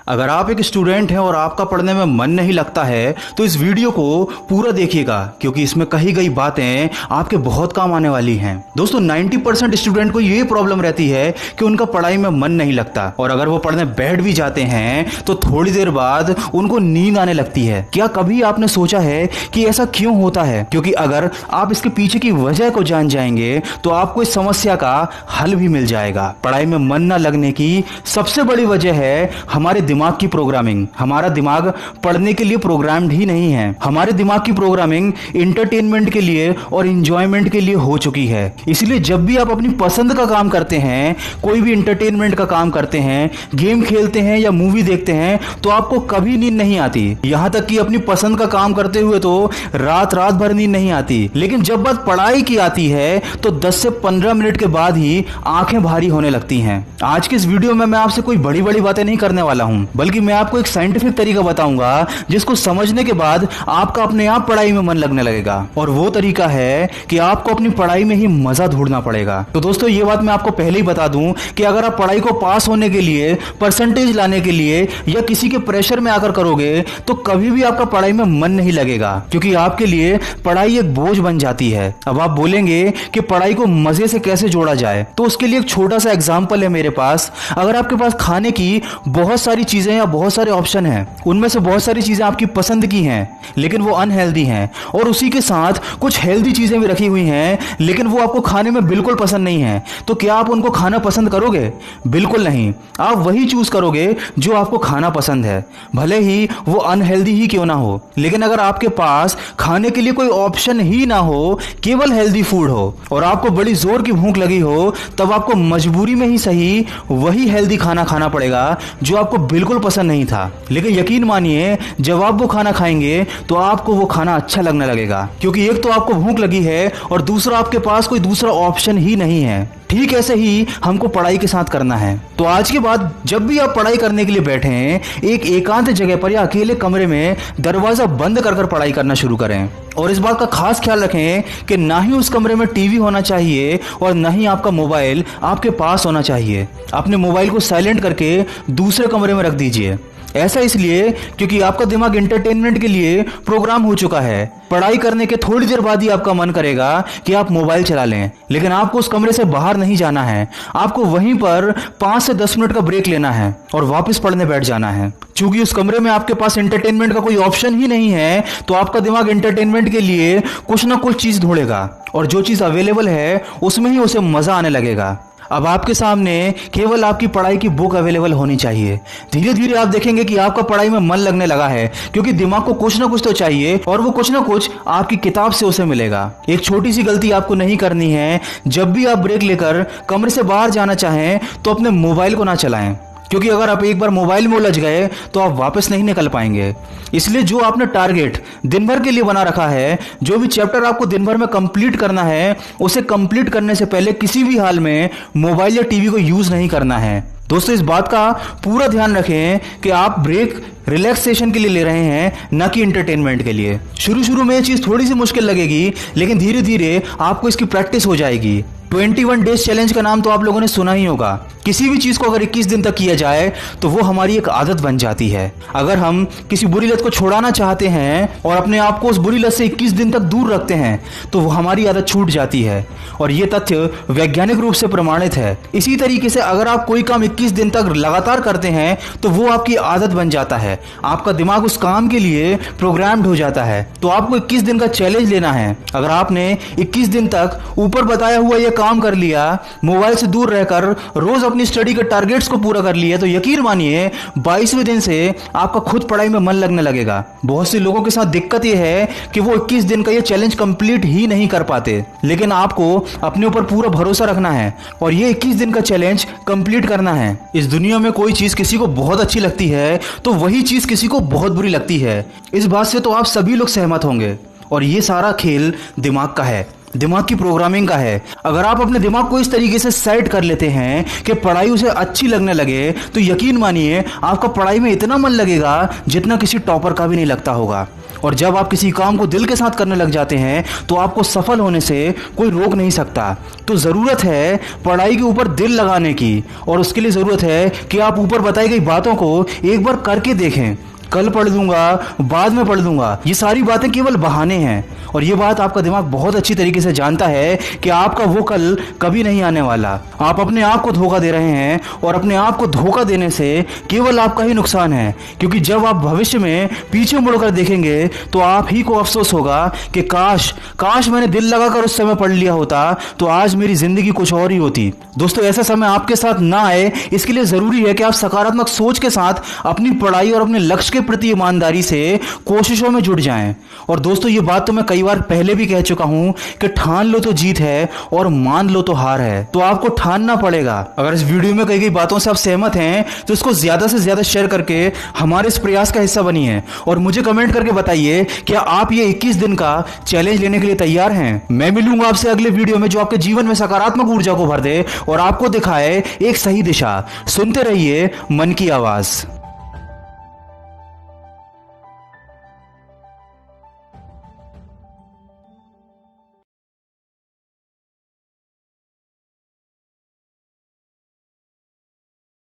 अगर आप एक स्टूडेंट हैं और आपका पढ़ने में मन नहीं लगता है तो इस वीडियो को पूरा देखिएगा, क्योंकि इसमें कही गई बातें आपके बहुत काम आने वाली हैं। दोस्तों 90% स्टूडेंट को ये प्रॉब्लम रहती है कि उनका पढ़ाई में मन नहीं लगता, और अगर वो पढ़ने बैठ भी जाते हैं तो थोड़ी देर बाद उनको नींद आने लगती है। क्या कभी आपने सोचा है कि ऐसा क्यों होता है? क्योंकि अगर आप इसके पीछे की वजह को जान जाएंगे तो आपको इस समस्या का हल भी मिल जाएगा। पढ़ाई में मन न लगने की सबसे बड़ी वजह है हमारे दिमाग की प्रोग्रामिंग। हमारा दिमाग पढ़ने के लिए प्रोग्राम्ड ही नहीं है। हमारे दिमाग की प्रोग्रामिंग एंटरटेनमेंट के लिए और एंजॉयमेंट के लिए हो चुकी है। इसलिए जब भी आप अपनी पसंद का काम करते हैं, कोई भी एंटरटेनमेंट का काम करते हैं, गेम खेलते हैं या मूवी देखते हैं, तो आपको कभी नींद नहीं आती। यहां तक कि अपनी पसंद का काम करते हुए तो रात भर नींद नहीं आती। लेकिन जब बात पढ़ाई की आती है तो 10 से 15 मिनट के बाद ही आंखें भारी होने लगती हैं। आज के इस वीडियो में मैं आपसे कोई बड़ी बातें नहीं करने वाला हूं, बल्कि मैं आपको एक साइंटिफिक तरीका बताऊंगा जिसको समझने के बाद आपका अपने आप पढ़ाई में मन लगने लगेगा। और वो तरीका है कि आपको अपनी पढ़ाई में ही मजा ढूंढना पड़ेगा। तो दोस्तों ये बात मैं आपको पहले ही बता दूं कि अगर आप पढ़ाई को पास होने के लिए, परसेंटेज लाने के लिए या किसी के प्रेशर में आकर करोगे तो कभी भी आपका पढ़ाई में मन नहीं लगेगा, क्योंकि आपके लिए पढ़ाई एक बोझ बन जाती है। अब आप बोलेंगे कि पढ़ाई को मजे से कैसे जोड़ा जाए, तो उसके लिए एक छोटा सा एग्जांपल है मेरे पास। अगर आपके पास खाने की बहुत सारी चीजें या बहुत सारे ऑप्शन हैं, उनमें से बहुत सारी चीजें आपकी पसंद की हैं लेकिन वो अनहेल्दी हैं, और उसी के साथ कुछ हेल्दी चीजें भी रखी हुई हैं लेकिन वो आपको खाने में बिल्कुल पसंद नहीं है, तो क्या आप उनको खाना पसंद करोगे? बिल्कुल नहीं। आप वही चूज करोगे जो आपको खाना पसंद है, भले ही वो अनहेल्दी ही क्यों ना हो। लेकिन अगर आपके पास खाने के लिए कोई ऑप्शन ही ना हो, केवल हेल्दी फूड हो और आपको बड़ी जोर की भूख लगी हो, तब आपको मजबूरी में ही सही वही हेल्दी खाना खाना पड़ेगा जो आपको बिल्कुल पसंद नहीं था। लेकिन यकीन मानिए, जब आप वो खाना खाएंगे तो आपको वो खाना अच्छा लगने लगेगा, क्योंकि एक तो आपको भूख लगी है और दूसरा आपके पास कोई दूसरा ऑप्शन ही नहीं है। ठीक ऐसे ही हमको पढ़ाई के साथ करना है। तो आज के बाद जब भी आप पढ़ाई करने के लिए बैठे हैं, एक एकांत जगह पर या अकेले कमरे में दरवाजा बंद कर पढ़ाई करना शुरू करें। और इस बात का खास ख्याल रखें कि ना ही उस कमरे में टीवी होना चाहिए और ना ही आपका मोबाइल आपके पास होना चाहिए। अपने मोबाइल को साइलेंट करके दूसरे कमरे में रख दीजिए। ऐसा इसलिए क्योंकि आपका दिमाग एंटरटेनमेंट के लिए प्रोग्राम हो चुका है। पढ़ाई करने के थोड़ी देर बाद ही आपका मन करेगा कि आप मोबाइल चला लें, लेकिन आपको उस कमरे से बाहर नहीं जाना है। आपको वहीं पर 5 से 10 मिनट का ब्रेक लेना है और वापस पढ़ने बैठ जाना है। चूंकि उस कमरे में आपके पास एंटरटेनमेंट का कोई ऑप्शन ही नहीं है, तो आपका दिमाग एंटरटेनमेंट के लिए कुछ ना कुछ चीज ढूंढेगा, और जो चीज अवेलेबल है उसमें ही उसे मजा आने लगेगा। अब आपके सामने केवल आपकी पढ़ाई की बुक अवेलेबल होनी चाहिए। धीरे धीरे आप देखेंगे कि आपका पढ़ाई में मन लगने लगा है, क्योंकि दिमाग को कुछ ना कुछ तो चाहिए और वो कुछ ना कुछ आपकी किताब से उसे मिलेगा। एक छोटी सी गलती आपको नहीं करनी है। जब भी आप ब्रेक लेकर कमरे से बाहर जाना चाहें तो अपने मोबाइल को ना चलाएं, क्योंकि अगर आप एक बार मोबाइल में उलझ गए तो आप वापस नहीं निकल पाएंगे। इसलिए जो आपने टारगेट दिन भर के लिए बना रखा है, जो भी चैप्टर आपको दिन भर में कंप्लीट करना है, उसे कंप्लीट करने से पहले किसी भी हाल में मोबाइल या टीवी को यूज नहीं करना है। दोस्तों इस बात का पूरा ध्यान रखें कि आप ब्रेक रिलैक्सेशन के लिए ले रहे हैं, न कि एंटरटेनमेंट के लिए। शुरू में ये चीज थोड़ी सी मुश्किल लगेगी, लेकिन धीरे धीरे आपको इसकी प्रैक्टिस हो जाएगी। 21 डेज चैलेंज का नाम तो आप लोगों ने सुना ही होगा। किसी भी चीज को अगर 21 दिन तक किया जाए तो वो हमारी एक आदत बन जाती है। अगर हम किसी बुरी लत को छुड़ाना चाहते हैं और अपने आप को उस बुरी लत से 21 दिन तक दूर रखते हैं तो वो हमारी आदत छूट जाती है, और ये तथ्य वैज्ञानिक रूप से प्रमाणित है। इसी तरीके से अगर आप कोई काम 21 दिन तक लगातार करते हैं तो वो आपकी आदत बन जाता है। आपका दिमाग उस काम के लिए प्रोग्राम्ड हो जाता है। तो आपको 21 दिन का चैलेंज लेना है। अगर आपने 21 दिन तक ऊपर बताया हुआ यह काम कर लिया, मोबाइल से दूर रहकर रोज अपनी स्टडी के टारगेट्स को पूरा कर लिया, तो यकीन मानिए 22वें दिन से आपका खुद पढ़ाई में मन लगने लगेगा। बहुत से लोगों के साथ दिक्कत यह है कि वो 21 दिन का ये चैलेंज कंप्लीट ही नहीं कर पाते, लेकिन आपको अपने ऊपर पूरा भरोसा रखना है और ये 21 दिन का चैलेंज कंप्लीट करना है। इस दुनिया में कोई चीज किसी को बहुत अच्छी लगती है तो वही चीज किसी को बहुत बुरी लगती है। इस बात से तो आप सभी लोग सहमत होंगे, और ये सारा खेल दिमाग का है। दिमाग की प्रोग्रामिंग का है। अगर आप अपने दिमाग को इस तरीके से सेट कर लेते हैं कि पढ़ाई उसे अच्छी लगने लगे, तो यकीन मानिए आपका पढ़ाई में इतना मन लगेगा जितना किसी टॉपर का भी नहीं लगता होगा। और जब आप किसी काम को दिल के साथ करने लग जाते हैं तो आपको सफल होने से कोई रोक नहीं सकता। तो ज़रूरत है पढ़ाई के ऊपर दिल लगाने की, और उसके लिए ज़रूरत है कि आप ऊपर बताई गई बातों को एक बार करके देखें। कल पढ़ लूंगा, बाद में पढ़ लूंगा, ये सारी बातें केवल बहाने हैं। और ये बात आपका दिमाग बहुत अच्छी तरीके से जानता है कि आपका वो कल कभी नहीं आने वाला। आप अपने आप को धोखा दे रहे हैं, और अपने आप को धोखा देने से केवल आपका ही नुकसान है। क्योंकि जब आप भविष्य में पीछे मुड़कर देखेंगे तो आप ही को अफसोस होगा कि काश मैंने दिल लगाकर उस समय पढ़ लिया होता, तो आज मेरी जिंदगी कुछ और ही होती। दोस्तों, ऐसा समय आपके साथ ना आए, इसके लिए जरूरी है कि आप सकारात्मक सोच के साथ अपनी पढ़ाई और अपने लक्ष्य के प्रति ईमानदारी से कोशिशों में जुट जाएं। और दोस्तों, ये बात तो मैं कई बार पहले भी कह चुका हूं कि ठान लो तो जीत है और मान लो तो हार है। तो आपको ठानना पड़ेगा। अगर इस वीडियो में कही गई बातों से आप सहमत हैं तो इसको ज्यादा से ज्यादा शेयर करके हमारे इस प्रयास का हिस्सा बनिए, और मुझे कमेंट करके बताइए क्या आप ये 21 दिन का चैलेंज लेने के लिए तैयार हैं। मैं मिलूंगा आपसे अगले वीडियो में जो आपके जीवन में सकारात्मक ऊर्जा को भर दे और आपको दिखाए एक सही दिशा। सुनते रहिए मन की आवाज।